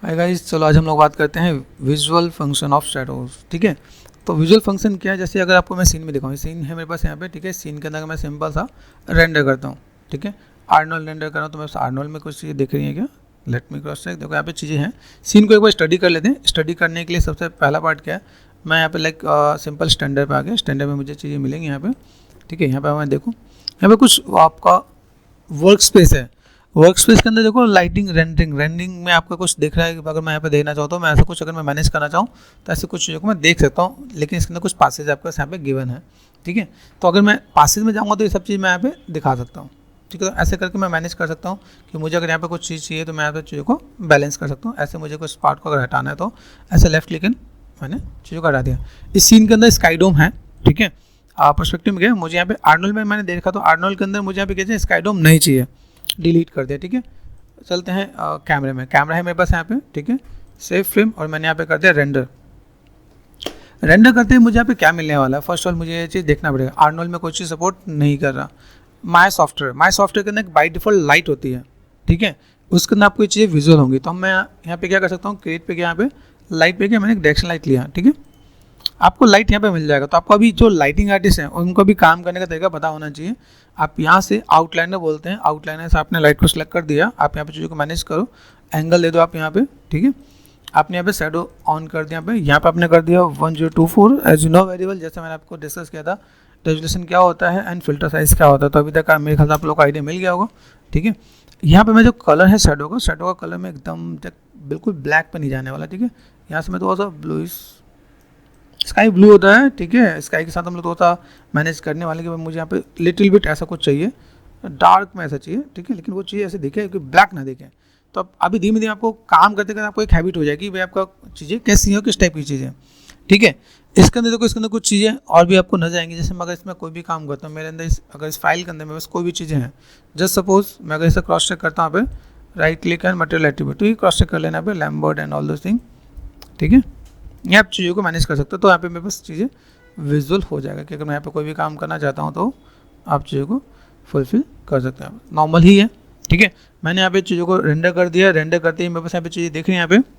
Hi guys, चलो आज हम लोग बात करते हैं विजुअल फंक्शन ऑफ शैडोज। ठीक है, तो विजुअल फंक्शन क्या है, जैसे अगर आपको मैं सीन में दिखाऊँ, सीन है मेरे पास यहाँ पे। ठीक है, सीन के अंदर मैं सिंपल सा रेंडर करता हूँ। ठीक है, आर्नोल्ड रेंडर कर रहा हूँ, तो मैं आर्नोल्ड में कुछ चीज़ें दिख रही है क्या? Let me cross check. देखो यहाँ पे चीज़ें हैं, सीन को एक बार स्टडी कर लेते हैं। स्टडी करने के लिए सबसे पहला पार्ट क्या है, मैं यहाँ पे लाइक सिंपल स्टैंडर्ड पे आ गया। स्टैंडर्ड में मुझे चीज़ें मिलेंगी यहाँ पे। ठीक है, यहाँ पे मैं देखूँ, यहाँ पे कुछ आपका वर्क स्पेस है। वर्क स्पेस के अंदर देखो लाइटिंग, रेंडरिंग में आपका कुछ दिख रहा है। अगर मैं यहाँ पे देखना चाहता हूँ, मैं ऐसा कुछ अगर मैं मैनेज करना चाहूँ तो ऐसे कुछ चीज़ों को मैं देख सकता हूँ, लेकिन इसके अंदर कुछ पासेज आपका यहाँ पे गिवन है। ठीक है, तो अगर मैं पासेज में जाऊँगा तो ये सब चीज़ मैं यहाँ पे दिखा सकता हूँ। ठीक है, तो ऐसे करके मैं मैनेज कर सकता हूँ कि मुझे अगर यहाँ पे कुछ चीज़ चाहिए तो मैं यहाँ पे चीज़ों को बैलेंस कर सकता हूँ। ऐसे मुझे कुछ पार्ट को अगर हटाना है तो ऐसे लेफ्ट क्लिक मैंने चीज़ों को हटा दिया। इस सीन के अंदर स्काईडोम है। ठीक है, पर्सपेक्टिव में गया, मुझे यहाँ पे आर्नोल्ड में मैंने देखा तो आर्नोल्ड के अंदर मुझे यहाँ पे क्या चाहिए, स्काईडोम नहीं चाहिए, डिलीट कर दिया। ठीक है, चलते हैं कैमरे में। कैमरा है मेरे पास यहाँ पे। ठीक है, सेव फ्रेम, और मैंने यहाँ पे कर दिया रेंडर। रेंडर करते ही मुझे यहाँ पे क्या मिलने वाला है, फर्स्ट ऑफ ऑल मुझे ये चीज़ देखना पड़ेगा। आर्नोल्ड में कोई चीज़ सपोर्ट नहीं कर रहा। माई सॉफ्टवेयर के अंदर एक बाई डिफॉल्ट लाइट होती है। ठीक है, उसके अंदर आपको ये चीज़ें विजुअल होंगी। तो मैं यहाँ पे क्या कर सकता हूँ, क्रिएट पे गया, यहाँ पे लाइट पे गया, मैंने एक डायरेक्शन लाइट लिया। ठीक है, आपको लाइट यहाँ पे मिल जाएगा। तो आपको अभी जो लाइटिंग आर्टिस्ट हैं उनको भी काम करने का तरीका पता होना चाहिए। आप यहाँ से आउटलाइनर बोलते हैं, आउटलाइनर से आपने लाइट को सिलेक्ट कर दिया। आप यहाँ पे चीज़ों को मैनेज करो, एंगल दे दो आप यहाँ पे। ठीक है, आपने यहाँ पे शैडो ऑन कर दिया। यहाँ पे आपने कर दिया 1024 एज यू नो वेरिएबल, जैसे मैंने आपको डिस्कस किया था रेजोल्यूशन क्या होता है एंड फिल्टर साइज क्या होता है। तो अभी तक मेरे ख्याल से आप लोग को आइडिया मिल गया होगा। ठीक है, यहाँ पे मैं जो कलर है शैडो का कलर में एकदम बिल्कुल ब्लैक पे नहीं जाने वाला। ठीक है, यहाँ से मैं थोड़ा सा ब्लूइश स्काई ब्लू होता है। ठीक है, स्काई के साथ हम लोग थोड़ा सा मैनेज करने वाले कि मुझे यहाँ पे लिटिल बिट ऐसा कुछ चाहिए, डार्क में ऐसा चाहिए। ठीक है, लेकिन वो चीज़ ऐसे दिखे कि ब्लैक ना दिखे। तो अब अभी धीमे धीमे आपको काम करते करते आपको एक हैबिट हो जाएगी भाई आपका चीज़ें कैसी हो, किस टाइप की चीज़ें। ठीक है, इसके अंदर देखो, इसके अंदर कुछ चीज़ें और भी आपको नजर आएंगी। जैसे मैं अगर इसमें कोई भी काम करता हूँ, मेरे अंदर अगर इस फाइल के अंदर मेरे पास कोई भी चीज़ें हैं, जस्ट सपोज मैं अगर इसे क्रॉस चेक करता हूँ यहाँ पे, right click and material attribute, तो ये क्रॉस चेक कर लेना यहाँ पे Lambert and all those thing. ठीक है, ये आप चीज़ों को मैनेज कर सकते हो। तो यहाँ पे मेरे पास चीज़ें विजुअल हो जाएगा कि अगर मैं यहाँ पे कोई भी काम करना चाहता हूँ तो आप चीज़ों को फुलफिल कर सकते हैं। नॉर्मल ही है। ठीक है, मैंने यहाँ पे चीज़ों को रेंडर कर दिया। रेंडर करते ही मेरे पास यहाँ पे चीज़ें दिख रही हैं। यहाँ पे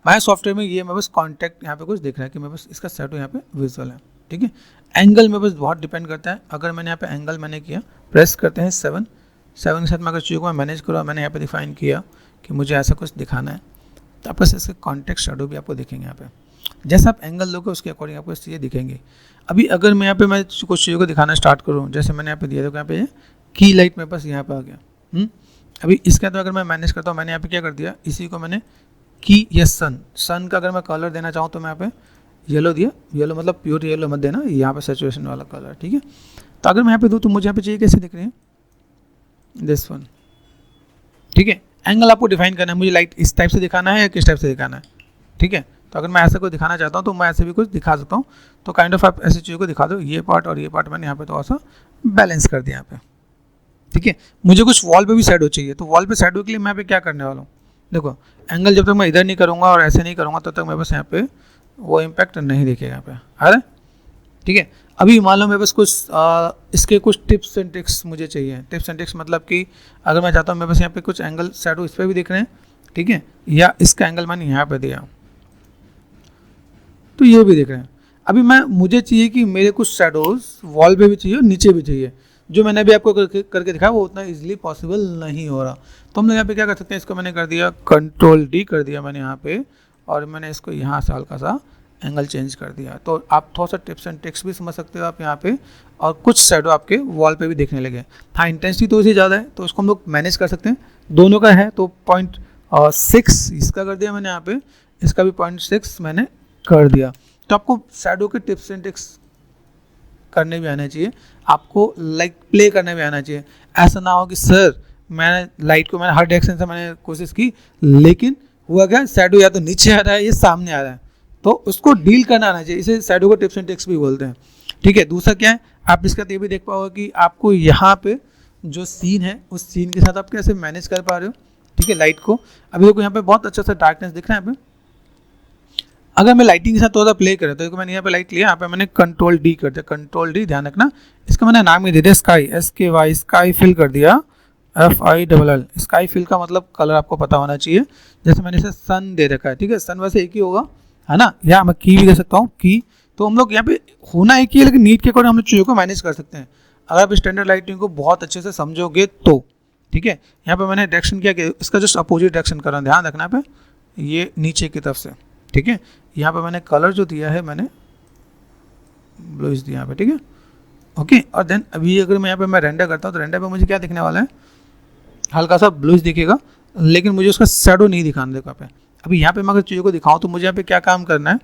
माय सॉफ्टवेयर में ये मेरे पास कॉन्टैक्ट यहाँ पे कुछ दिख रहा है कि मेरे पास इसका शैडो यहाँ पे विजुअल है। ठीक है, एंगल मेरे पास बहुत डिपेंड करता है। अगर मैंने यहाँ पे एंगल मैंने किया, प्रेस करते हैं 7 के साथ मैं अगर चीज़ों को मैं मैनेज करूँ, मैंने यहाँ पे डिफाइन किया कि मुझे ऐसा कुछ दिखाना है, तो आपके इसके कॉन्टेक्स्ट शैडो भी आपको दिखेंगे। यहाँ पे जैसा आप एंगल लोगे उसके अकॉर्डिंग आपको चीज़ें दिखेंगी। अभी अगर मैं यहाँ पे मैं कुछ चीज़ों को दिखाना स्टार्ट करूँ, जैसे मैंने यहाँ पे दिया, तो यहाँ पे की लाइट मेरे पास यहाँ पे आ गया। अभी इसके अंदर अगर मैं मैनेज करता हूँ, मैंने यहाँ पे क्या कर दिया, इसी को मैंने की या सन का अगर मैं कलर देना चाहूँ तो मैं यहाँ पे येलो दिया। येलो मतलब प्योर येलो मत देना, यहाँ पे सैचुरेशन वाला कलर। ठीक है, तो अगर मैं यहाँ पे दूँ तो मुझे यहाँ पे चाहिए कैसे दिख रही है, दिस वन। ठीक है, एंगल आपको डिफाइन करना है, मुझे लाइट इस टाइप से दिखाना है या किस टाइप से दिखाना है। ठीक है, तो अगर मैं ऐसा कुछ दिखाना चाहता हूँ तो मैं ऐसे भी कुछ दिखा सकता हूँ। तो काइंड ऑफ आप ऐसी चीज़ों को दिखा दो, ये पार्ट और ये पार्ट मैंने यहाँ पे थोड़ा सा बैलेंस कर दिया यहाँ पे। ठीक है, मुझे कुछ वॉल पे भी शैडो चाहिए, तो वॉल पे शैडो के लिए मैं यहाँ पे क्या करने वाला हूँ, देखो एंगल जब तक मैं इधर नहीं करूँगा और ऐसे नहीं करूँगा तब तक मेरे पास यहाँ पे वो इम्पैक्ट नहीं दिखेगा यहाँ पे। अरे ठीक है, अभी मान लो मेरे पास कुछ इसके कुछ टिप्स एंड ट्रिक्स मुझे चाहिए। टिप्स एंड ट्रिक्स मतलब कि अगर मैं चाहता हूँ मेरे पास यहाँ पे कुछ एंगल शैडो इस पर भी दिख रहे हैं। ठीक है, या इसका एंगल मैंने यहाँ पे दिया तो ये भी दिख रहे हैं। अभी मुझे चाहिए कि मेरे कुछ शैडोज वॉल पे भी चाहिए और नीचे भी चाहिए। जो मैंने अभी आपको करके दिखाया वो उतना इजीली पॉसिबल नहीं हो रहा। तो हम लोग यहाँ पे क्या कर सकते हैं, इसको मैंने कर दिया कंट्रोल डी कर दिया मैंने यहाँ पे, और मैंने इसको यहाँ से हल्का सा एंगल चेंज कर दिया। तो आप थोड़ा सा टिप्स एंड ट्रिक्स भी समझ सकते हो आप यहाँ पे, और कुछ शैडो आपके वॉल पे भी दिखने लगे। हाँ, इंटेंसिटी तो इसी ज़्यादा है तो उसको हम लोग मैनेज कर सकते हैं। दोनों का है तो 0.6 इसका कर दिया मैंने यहाँ पे, इसका भी 0.6 मैंने कर दिया। तो आपको शैडो के टिप्स एंड ट्रिक्स करने भी आना चाहिए, आपको लाइक प्ले करने भी आना चाहिए। ऐसा ना हो कि सर मैंने लाइट को मैंने हर डायरेक्शन से मैंने कोशिश की, लेकिन हुआ क्या, शैडो या तो नीचे आ रहा है या सामने आ रहा है, तो उसको डील करना आना चाहिए। इसे शैडो को टिप्स एंड ट्रिक्स भी बोलते हैं। ठीक है, दूसरा क्या है, आप इसका ये भी देख पाओगे कि आपको यहाँ पे जो सीन है उस सीन के साथ आप कैसे मैनेज कर पा रहे हो। ठीक है, लाइट को अभी देखो यहाँ पे बहुत अच्छा सा डार्कनेस दिख रहा है यहाँ पे। अगर मैं लाइटिंग के साथ थोड़ा प्ले करें तो मैंने यहाँ पे लाइट लिया, यहाँ पे मैंने कंट्रोल डी कर दिया। कंट्रोल डी, ध्यान रखना इसका मैंने नाम ही दे दिया स्काई, SKY, स्काई फिल कर दिया। FILL, स्काई फिल का मतलब कलर आपको पता होना चाहिए। जैसे मैंने इसे सन दे रखा है, ठीक है, सन वैसे एक ही होगा, है ना, या मैं की भी दे सकता हूँ की। तो हम लोग यहाँ पे होना एक ही है, लेकिन नीड के अकॉर्डिंग हम लोग चीज़ों को मैनेज कर सकते हैं अगर आप स्टैंडर्ड लाइटिंग को बहुत अच्छे से समझोगे तो, ठीक है। यहाँ पे मैंने डायरेक्शन क्या किया, इसका जस्ट अपोजिट डायरेक्शन कर रहा हूँ, ध्यान रखना पे, ये नीचे की तरफ से, ठीक है। यहाँ पे मैंने कलर जो दिया है मैंने ब्लूइश दिया यहाँ पे, ठीक है, ओके। और देन अभी अगर मैं यहाँ पे मैं रेंडर करता हूँ तो रेंडर पे मुझे क्या दिखने वाला है, हल्का सा ब्लूइश दिखेगा, लेकिन मुझे उसका शैडो नहीं दिखाना देखो यहाँ पे। अभी यहाँ पे मैं अगर चीज़ों को दिखाऊँ तो मुझे यहाँ पे क्या काम करना है,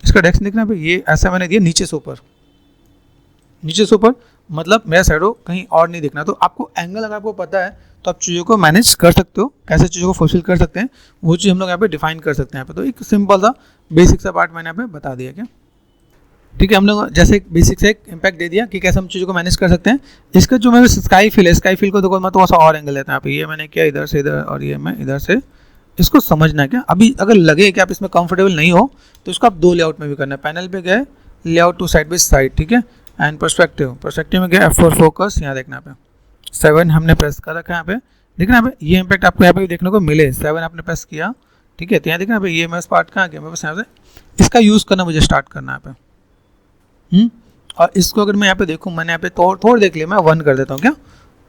इसका डायरेक्शन दिखना है, ये ऐसा मैंने दिया नीचे से ऊपर, नीचे से ऊपर, मतलब मेरा शैडो कहीं और नहीं दिखना। तो आपको एंगल अगर आपको पता है तो आप चीज़ों को मैनेज कर सकते हो, कैसे चीज़ों को फुलफिल कर सकते हैं वो चीज़ हम लोग यहाँ पे डिफाइन कर सकते हैं यहाँ पे। तो एक सिंपल सा बेसिक सा पार्ट मैंने यहाँ पे बता दिया क्या, ठीक है। हम लोग जैसे एक बेसिक से एक इम्पैक्ट दे दिया कि कैसे हम चीज़ों को मैनेज कर सकते हैं। इसका जो मेरे स्काई फिल है, स्काई फिल को देखो मैं थोड़ा सा और एंगल लेता हूँ यहाँ पे, ये मैंने किया इधर से इधर और ये मैं इधर से, इसको समझना है क्या। अभी अगर लगे कि आप इसमें कंफर्टेबल नहीं हो तो इसको आप दो लेआउट में भी करना है। पैनल पे गए layout to side by side, ठीक है, एंड पर्सपेक्टिव, पर्सपेक्टिव में गया F4 फोकस, यहाँ देखना पे 7 हमने प्रेस कर रखा है यहाँ पे, देखना यहाँ पे ये इम्पैक्ट आपको यहाँ पे देखने को मिले, 7 आपने प्रेस किया, ठीक है। तो यहाँ देखना पे ये मेरे पार्ट कहाँ गया, मेरे पास यहाँ से इसका यूज़ करना मुझे स्टार्ट करना है यहाँ पे। और इसको अगर मैं यहाँ पे देखूँ, मैंने यहाँ पे थोड़ा देख लिया, मैं 1 कर देता हूँ क्या,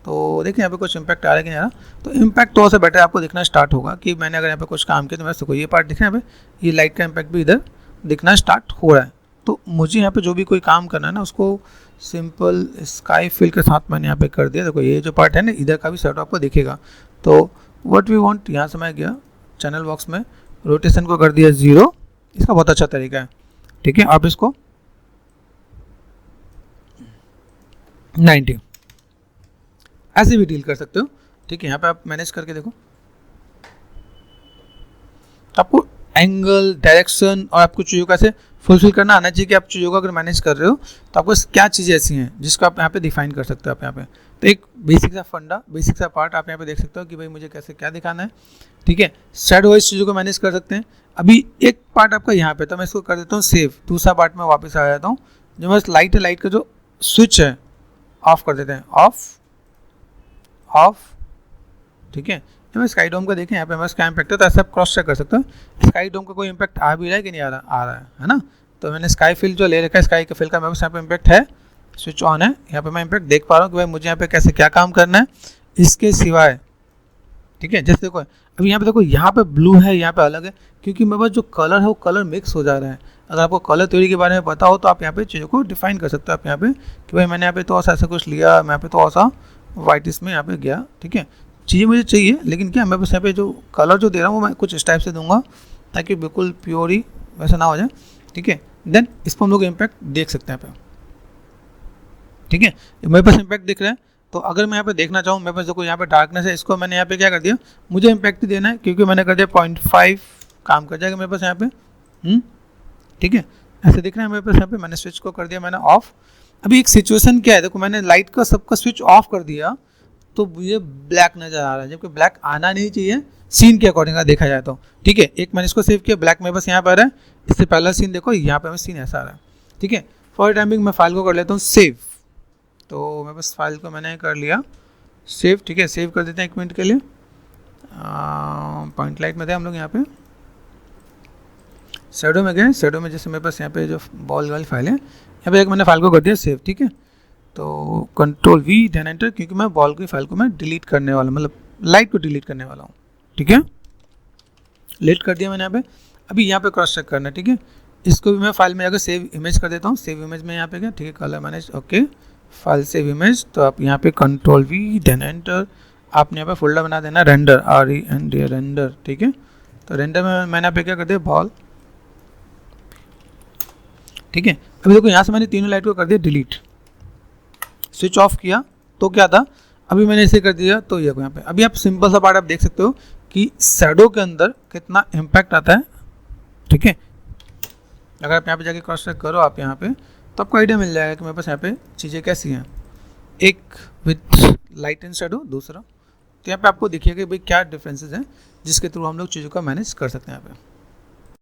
तो देखिए यहाँ पे कुछ इम्पैक्ट आ रहा है कि नहीं आ रहा। तो इम्पैक्ट थोड़ा सा बेटर आपको दिखना स्टार्ट होगा कि मैंने अगर यहाँ पे कुछ काम किया तो मैं इसको ये पार्ट दिखना है यहाँ पे, ये लाइट का इम्पैक्ट भी इधर दिखना स्टार्ट हो रहा है। तो मुझे यहाँ पे जो भी कोई काम करना है ना उसको सिंपल स्काई फिल के साथ मैंने यहाँ पे कर दिया। देखो ये जो पार्ट है ना इधर का भी शैडो आपको दिखेगा। तो व्हाट वी वांट, यहाँ से मैं गया चैनल बॉक्स में, रोटेशन को कर दिया 0, इसका बहुत अच्छा तरीका है, ठीक है। आप इसको 90 ऐसे भी डील कर सकते हो, ठीक है। यहाँ पे आप मैनेज करके देखो, आपको एंगल, डायरेक्शन और आपको चीज़ों का ऐसे फुलफिल करना आना चाहिए कि आप चीज़ों को अगर मैनेज कर रहे हो तो आपको क्या चीज़ें ऐसी हैं जिसको आप यहाँ पे डिफाइन कर सकते हो आप यहाँ पे। तो एक बेसिक सा फंडा, बेसिक सा पार्ट आप यहाँ पे देख सकते हो कि भाई मुझे कैसे क्या दिखाना है, ठीक है। शैडो वाइज चीज़ों को मैनेज कर सकते हैं। अभी एक पार्ट आपका यहाँ पे, तो मैं इसको कर देता हूँ सेव, दूसरा पार्ट में वापस आ जाता हूँ। जो मेरे लाइट है, लाइट का जो स्विच है ऑफ कर देते हैं, ऑफ, ठीक है। मैं स्काई डोम का देखें, यहाँ पे हमारा स्काई इम्पैक्ट है, तो ऐसे आप क्रॉस चेक कर सकते हो स्काई डोम का कोई इम्पैक्ट आ भी रहा है कि नहीं आ रहा है ना। तो मैंने स्काई फिल जो ले रखा है, स्काई के फिल का मेरे पास यहाँ पे इम्पैक्ट है, स्विच ऑन है, यहाँ पे मैं इम्पैक्ट देख पा रहा हूँ कि भाई मुझे यहाँ पे कैसे क्या काम करना है इसके सिवाय, ठीक है। जैसे देखो अभी यहाँ पे देखो, यहाँ पे ब्लू है, यहाँ पे अलग है, क्योंकि मेरे पास जो कलर है वो कलर मिक्स हो जा रहा है। अगर आपको कलर थ्योरी के बारे में पता हो तो आप यहाँ पे चीज़ों को डिफाइन कर सकते हो आप यहाँ पे कि भाई मैंने यहाँ पे तो ऐसा कुछ लिया, मैं यहाँ पे तो ऐसा वाइट इसमें यहाँ पे गया, ठीक है। चीज़ें मुझे चाहिए, लेकिन क्या मैं बस यहाँ पे जो कलर जो दे रहा हूँ वो मैं कुछ इस टाइप से दूंगा ताकि बिल्कुल प्योर ही वैसा ना हो जाए, ठीक है। देन इस पर हम लोग इम्पैक्ट देख सकते हैं यहाँ पे, ठीक है। मेरे पास इम्पैक्ट दिख रहा है, तो अगर मैं यहाँ पे देखना चाहूँ, मेरे पास देखो यहाँ पे डार्कनेस है, इसको मैंने यहाँ पे क्या कर दिया, मुझे इम्पैक्ट ही देना है क्योंकि मैंने कर दिया 0.5 काम कर जाएगा मेरे पास यहाँ पे, ठीक है। ऐसे दिख रहा है मेरे पास यहाँ पे, मैंने स्विच को कर दिया मैंने ऑफ। अभी एक सिचुएशन क्या है, देखो मैंने लाइट का सबका स्विच ऑफ कर दिया तो मुझे ब्लैक नज़र आ रहा है, जबकि ब्लैक आना नहीं चाहिए सीन के अकॉर्डिंग देखा जाए तो, ठीक है। एक मैंने इसको सेव किया, ब्लैक मेरे पास यहाँ पर है, इससे पहला सीन देखो यहाँ पे सीन ऐसा आ रहा है, ठीक है। फॉर टाइमिंग मैं फाइल को कर लेता हूँ सेव, तो मेरे पास फाइल को मैंने कर लिया सेव, ठीक है। सेव कर देते हैं 1 मिनट के लिए। पॉइंट लाइट में थे हम लोग, यहाँ पे शैडो में गए, शैडो में जैसे मेरे पास यहाँ पे जो बॉल वाली फाइल है, यहाँ पे एक मैंने फाइल को कर दिया सेव, ठीक है। तो Ctrl+V देन एंटर, क्योंकि मैं बॉल की फाइल को मैं डिलीट करने वाला, मतलब लाइट को डिलीट करने वाला हूँ, ठीक है। डिलीट कर दिया मैंने यहाँ पे। अभी यहाँ पे क्रॉस चेक करना है, ठीक है। इसको भी मैं फाइल में अगर सेव इमेज कर देता हूँ, सेव इमेज में यहाँ पे क्या, ठीक है, colour manage, okay, file save image. तो आप यहाँ पे Ctrl+V देन एंटर, आपने यहाँ पे फोल्डर बना देना रेंडर, RENDER रेंडर, ठीक है। तो रेंडर में मैंने यहाँ पे क्या कर दिया, बॉल, ठीक है। अभी देखो यहाँ से मैंने तीनों लाइट को कर दिया डिलीट, स्विच ऑफ किया तो क्या था, अभी मैंने इसे कर दिया तो ये यहाँ पे। अभी आप सिंपल सा पार्ट आप देख सकते हो कि शैडो के अंदर कितना इम्पैक्ट आता है, ठीक है। अगर आप यहाँ पे जाके क्रॉस चेक करो आप यहाँ पे, तो आपको आइडिया मिल जाएगा कि मेरे पास यहाँ पे चीज़ें कैसी हैं, एक विथ लाइट एंड शैडो, दूसरा। तो यहाँ पे आपको देखिएगा कि भाई क्या डिफरेंसेस हैं जिसके थ्रू हम लोग चीज़ों को मैनेज कर सकते हैं यहाँ पे।